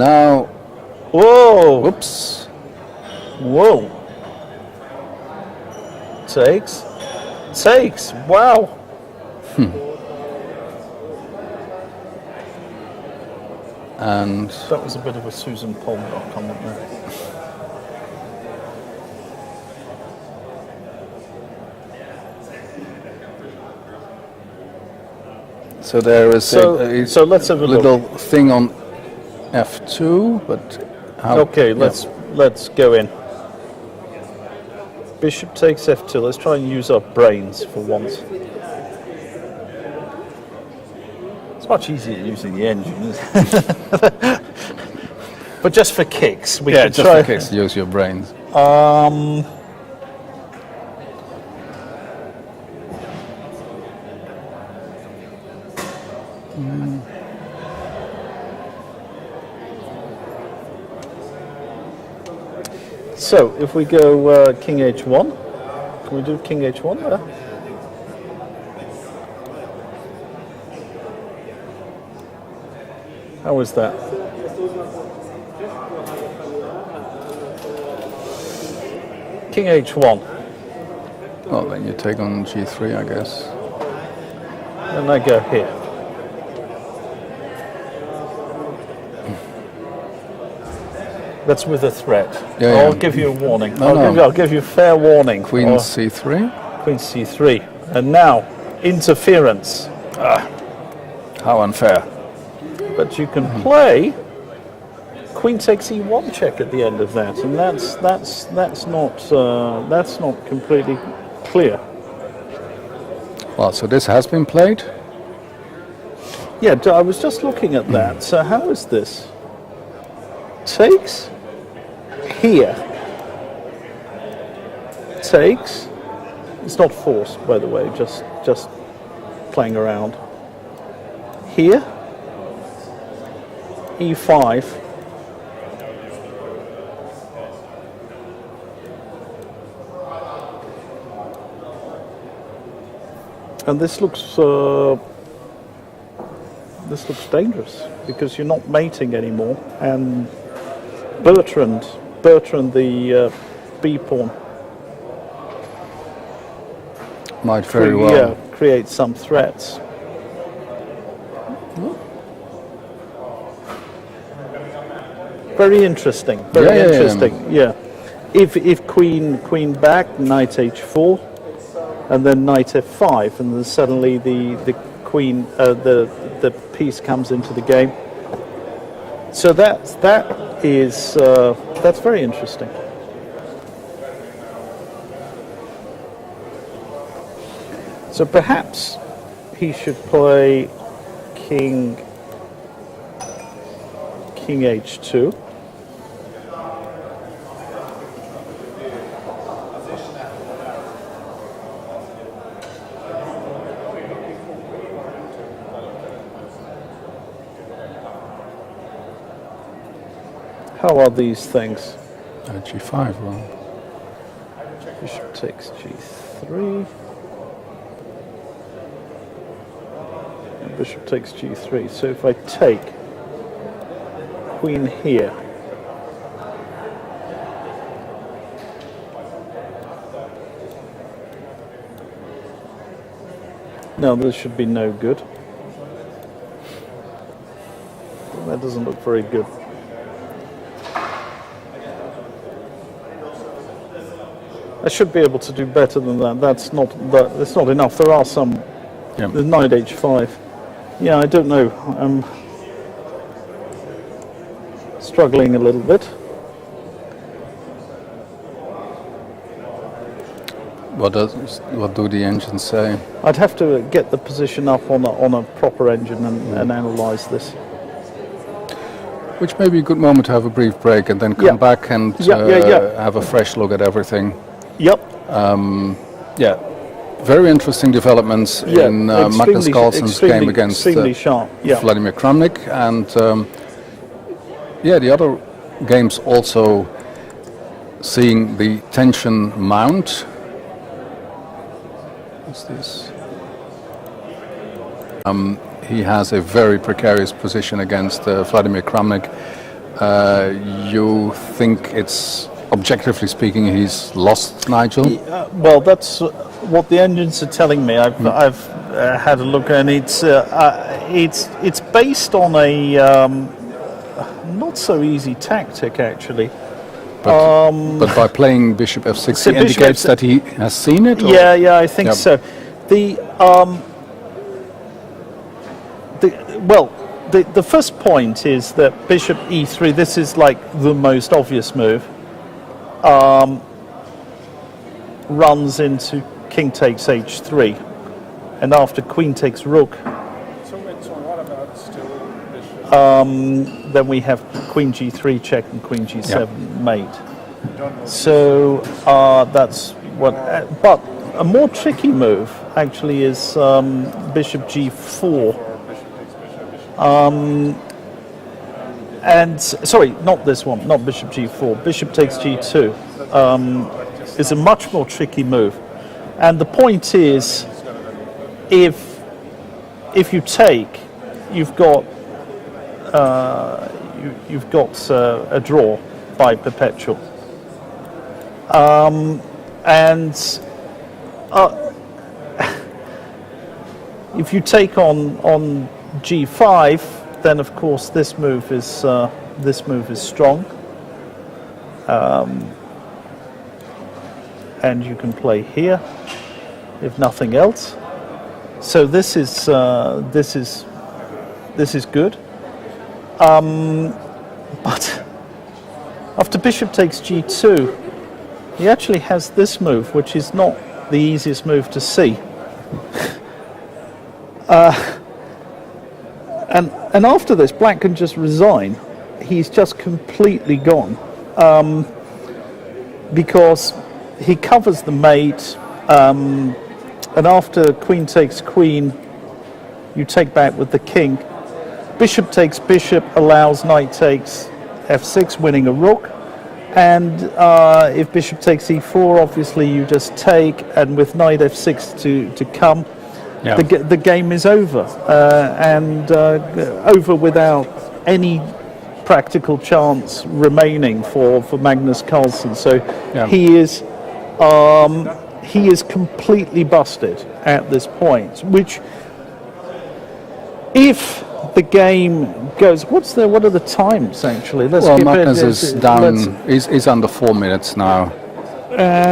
Now, Whoa! whoops. Whoa! Takes. Wow! And That was a bit of a Susan Pollock comment there. so there is So let's have a little look. thing on F2, but how? Okay, yeah. let's go in. Bishop takes F2. Let's try and use our brains for once. It's much easier using the engine, isn't it? But just for kicks, we could just try. in case, use your brains. So if we go King H1, can we do King H1 there? How is that? King H1, Well, then you take on G3, I guess. and I go here. That's with a threat. Yeah, I'll yeah. give you a warning. No, no. I'll give you fair warning. Queen Or C3. Queen C3. And now, interference. How unfair. But you can play Queen takes E1 check at the end of that, and that's not completely clear. Well, so this has been played. Yeah, I was just looking at that. So how is this? Takes here. Takes. It's not forced, by the way. Just playing around. Here. E5. And this looks dangerous because you're not mating anymore, and Bertrand the B pawn Might very well. create some threats. Very interesting. Very interesting. Yeah. If queen back, knight H4. And then knight F5, and then suddenly the queen, the piece comes into the game. So that's very interesting. So perhaps he should play king H2. How are these things? G5, well. Bishop takes G3. And bishop takes G3. So if I take queen here, no, this should be no good. That doesn't look very good. I should be able to do better than that. That's not enough. There are some. Yeah. The knight H5. Yeah, I don't know. I'm struggling a little bit. What do the engines say? I'd have to get the position up on a proper engine and analyze this. Which may be a good moment to have a brief break and then come back and have a fresh look at everything. Yep. Yeah, very interesting developments in Magnus Carlsen's game against Vladimir Kramnik, and the other games also seeing the tension mount. What's this? He has a very precarious position against Vladimir Kramnik. You think it's, objectively speaking, he's lost, Nigel? Well, that's what the engines are telling me. I've had a look, and it's based on a not so easy tactic, actually. But by playing bishop f6, so he indicates that he has seen it? Or? Yeah, I think so. The first point is that bishop e3, this is like the most obvious move, runs into king takes h3, and after queen takes rook, then we have queen g3 check and queen g7 mate. So that's what. But a more tricky move actually is bishop g4. And sorry, not this one, not bishop g4. Bishop takes g2 is a much more tricky move. And the point is, if you take, you've got a draw by perpetual. If you take on g5, then of course this move is strong, and you can play here if nothing else. So this is good. But after bishop takes g2, he actually has this move, which is not the easiest move to see. And after this, black can just resign. He's just completely gone, because he covers the mate, and after queen takes queen, you take back with the king. Bishop takes bishop allows knight takes f6, winning a rook. And if bishop takes e4, obviously you just take, and with knight f6 to come, the game is over, and over without any practical chance remaining for Magnus Carlsen. So he is completely busted at this point. Which, if the game goes, what are the times actually? Magnus is down. He's under 4 minutes now,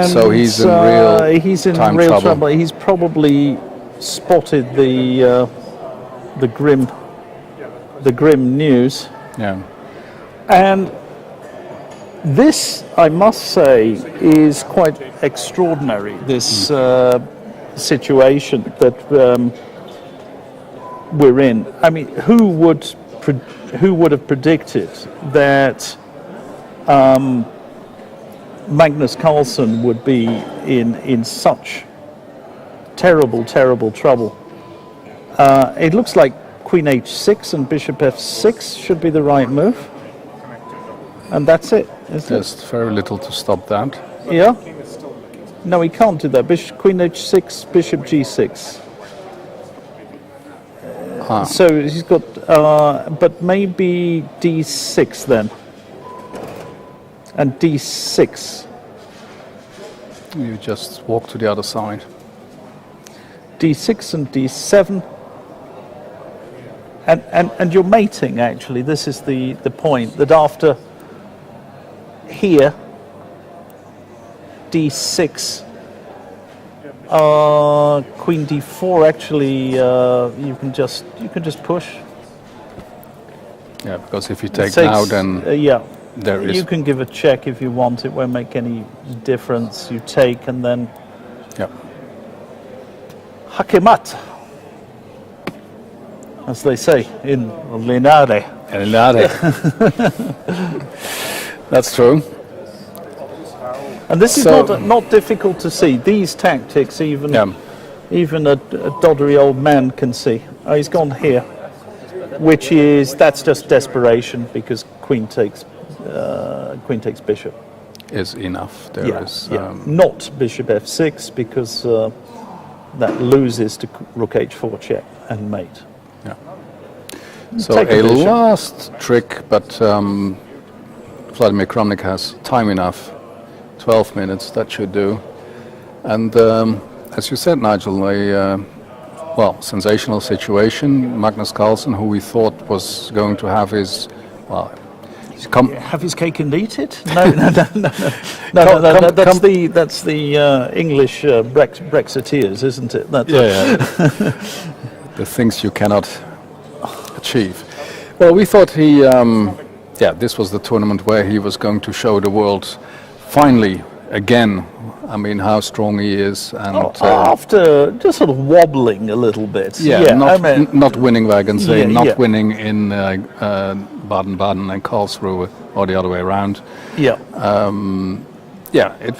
so he's in real trouble. He's probably spotted the grim news. Yeah. And this, I must say, is quite extraordinary. This situation that we're in. I mean, who would have predicted that Magnus Carlsen would be in such terrible trouble? It looks like queen h6 and bishop f6 should be the right move, and that's it. There's very little to stop that. Yeah. No, he can't do that. Queen h6, bishop g6. So he's got, but maybe d6 then, and d6. You just walk to the other side. d6 and d7, and you're mating. Actually, this is the point, that after here, d6. Queen d4. Actually, you can just push. Yeah, because if you take now, then there is. You can give a check if you want. It won't make any difference. You take, and then hakemat, as they say in Linare. That's true. And this is not difficult to see. These tactics, even a doddery old man can see. Oh, he's gone here, that's just desperation, because queen takes bishop. Is enough. There is not bishop f6, because that loses to rook h4 check and mate. Yeah. So a last trick, but Vladimir Kramnik has time enough. 12 minutes, that should do. And as you said, Nigel, sensational situation. Magnus Carlsen, who we thought was going to have his, have his cake and eat it? No. That's the English Brexiteers, isn't it? That's the things you cannot achieve. Well, we thought this was the tournament where he was going to show the world finally again. I mean, how strong he is, and after just sort of wobbling a little bit. Not winning Wagensee, winning in Baden-Baden and Karlsruhe, or the other way around. It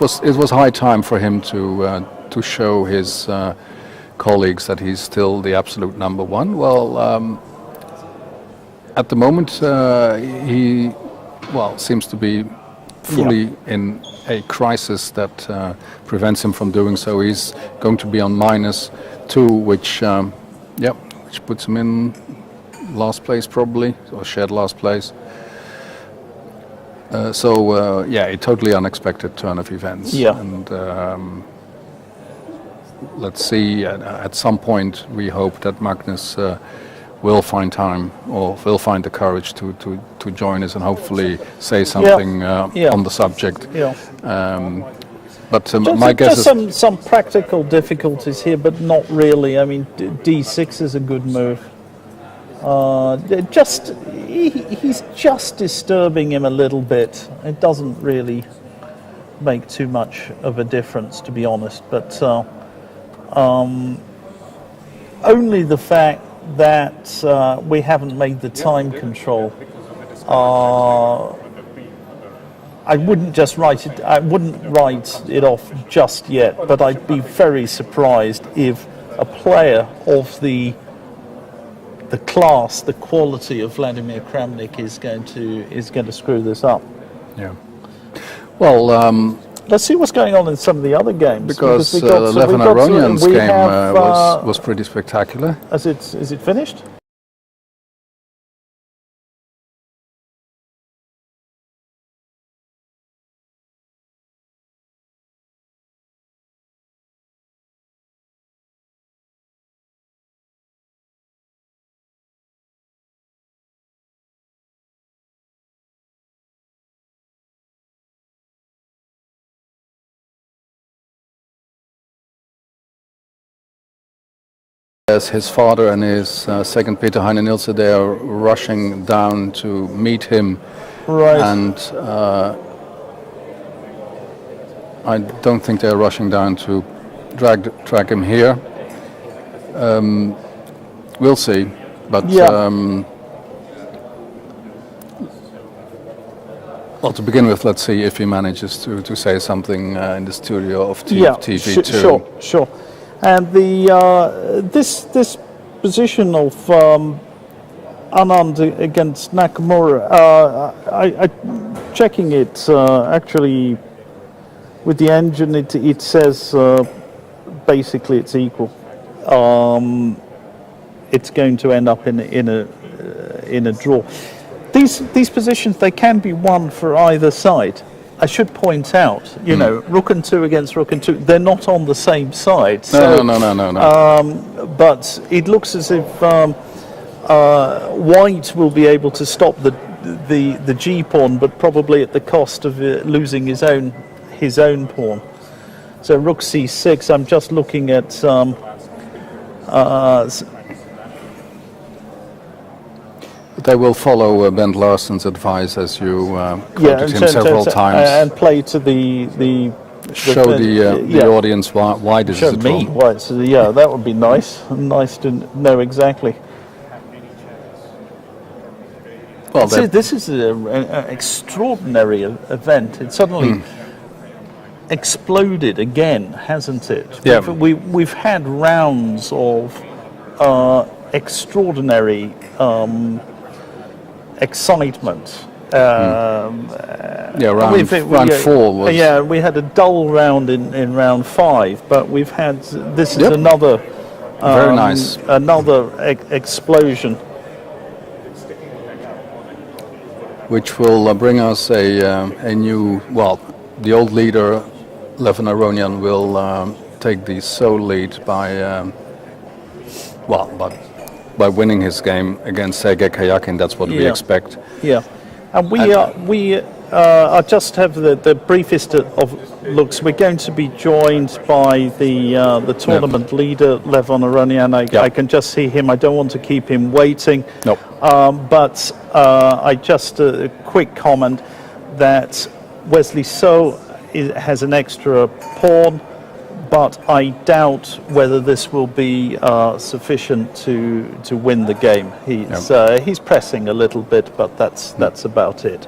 was high time for him to show his colleagues that he's still the absolute number one. Well, at the moment, he seems to be fully in a crisis that prevents him from doing so. He's going to be on -2, which puts him in last place probably, or shared last place. A totally unexpected turn of events. And let's see. At some point, we hope that Magnus will find time, or will find the courage to join us and hopefully say something on the subject. But my guess is some practical difficulties here, but not really. I mean, D6 is a good move. He's just disturbing him a little bit. It doesn't really make too much of a difference, to be honest. But only the fact that we haven't made the time control. I wouldn't just write it. I wouldn't write it off just yet. But I'd be very surprised if a player of the class, the quality of Vladimir Kramnik is going to screw this up. Yeah. Well. Let's see what's going on in some of the other games. Because Levin Aronyan's game was pretty spectacular. Is it finished? As his father and his second Peter Heine Nilse, they are rushing down to meet him. Right. And I don't think they're rushing down to drag him here. We'll see. But well, to begin with, let's see if he manages to say something in the studio of TV2. Sure. And this position of Anand against Nakamura, I checking it actually with the engine. It says basically it's equal. It's going to end up in a draw. These positions, they can be won for either side. I should point out, Rook and 2 against Rook and 2, they're not on the same side. No. But it looks as if White will be able to stop the G pawn, but probably at the cost of losing his own pawn. So Rook C6. I'm just looking at they will follow Bent Larsen's advice, as you quoted him several times, and play to the show the audience why this is a draw. Why? So that would be nice. Nice to know exactly. Well, this is an extraordinary event. It suddenly exploded again, hasn't it? Yeah. We've had rounds of extraordinary excitement. Round 4 was. Yeah, we had a dull round in round 5, but we've had this is another very nice which will bring us a new, well, the old leader, Levon Aronian, will take the sole lead by winning his game against Sergei Karyakin. That's what we expect. Yeah, and we just have the briefest of looks. We're going to be joined by the tournament leader, Levon Aronian. I can just see him. I don't want to keep him waiting. Nope. But I just a quick comment that Wesley So has an extra pawn, but I doubt whether this will be sufficient to win the game. He's pressing a little bit, but that's about it.